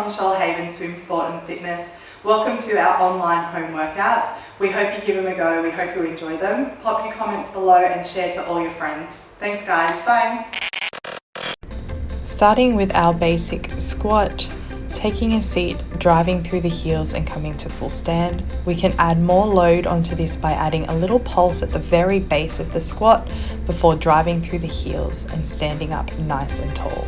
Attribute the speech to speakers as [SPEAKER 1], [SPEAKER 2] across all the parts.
[SPEAKER 1] from Shoalhaven Swim Sport and Fitness. Welcome to our online home workouts. We hope you give them a go. We hope you enjoy them. Pop your comments below and share to all your friends. Thanks guys, bye.
[SPEAKER 2] Starting with our basic squat, taking a seat, driving through the heels and coming to full stand. We can add more load onto this by adding a little pulse at the very base of the squat before driving through the heels and standing up nice and tall.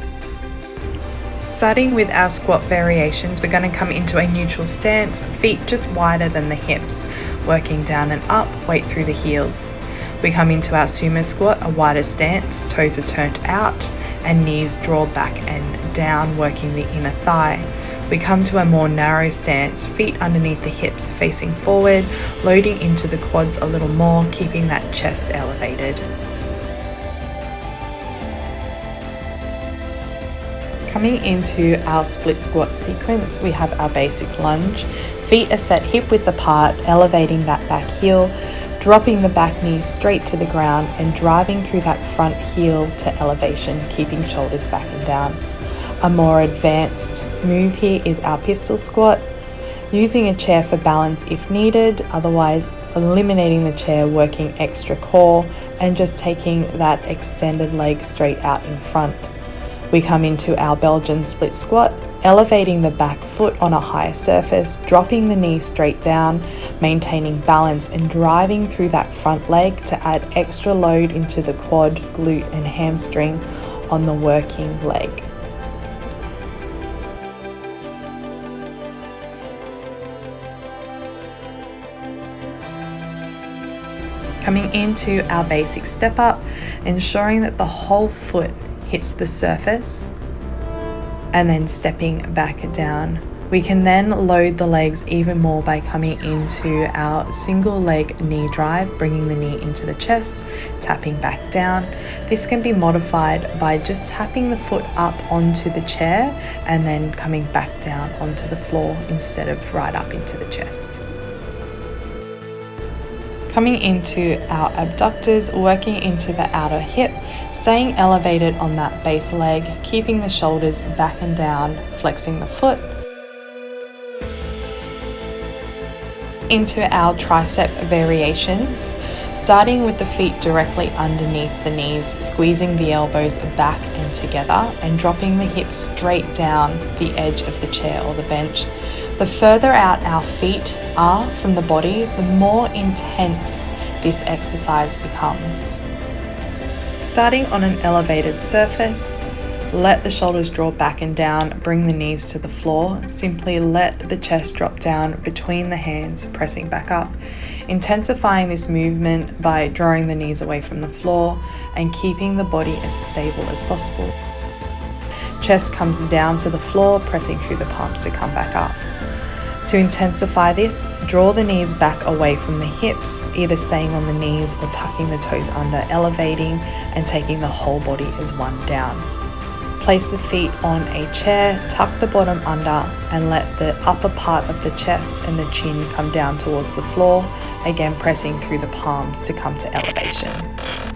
[SPEAKER 2] Starting with our squat variations, we're going to come into a neutral stance, feet just wider than the hips, working down and up, weight through the heels. We come into our sumo squat, a wider stance, toes are turned out and knees draw back and down, working the inner thigh. We come to a more narrow stance, feet underneath the hips facing forward, loading into the quads a little more, keeping that chest elevated. Coming into our split squat sequence, we have our basic lunge. Feet are set hip width apart, elevating that back heel, dropping the back knee straight to the ground and driving through that front heel to elevation, keeping shoulders back and down. A more advanced move here is our pistol squat, using a chair for balance if needed, otherwise eliminating the chair, working extra core and just taking that extended leg straight out in front. We come into our Belgian split squat, elevating the back foot on a higher surface, dropping the knee straight down, maintaining balance and driving through that front leg to add extra load into the quad, glute and hamstring on the working leg. Coming into our basic step up, ensuring that the whole foot hits the surface and then stepping back down. We can then load the legs even more by coming into our single leg knee drive, bringing the knee into the chest, tapping back down. This can be modified by just tapping the foot up onto the chair and then coming back down onto the floor instead of right up into the chest. Coming into our abductors, working into the outer hip, staying elevated on that base leg, keeping the shoulders back and down, flexing the foot. Into our tricep variations, starting with the feet directly underneath the knees, squeezing the elbows back and together and dropping the hips straight down the edge of the chair or the bench. The further out our feet are from the body, the more intense this exercise becomes. Starting on an elevated surface, let the shoulders draw back and down, bring the knees to the floor. Simply let the chest drop down between the hands, pressing back up. Intensifying this movement by drawing the knees away from the floor and keeping the body as stable as possible. Chest comes down to the floor, pressing through the palms to come back up. To intensify this, draw the knees back away from the hips, either staying on the knees or tucking the toes under, elevating and taking the whole body as one down. Place the feet on a chair, tuck the bottom under and let the upper part of the chest and the chin come down towards the floor, again pressing through the palms to come to elevation.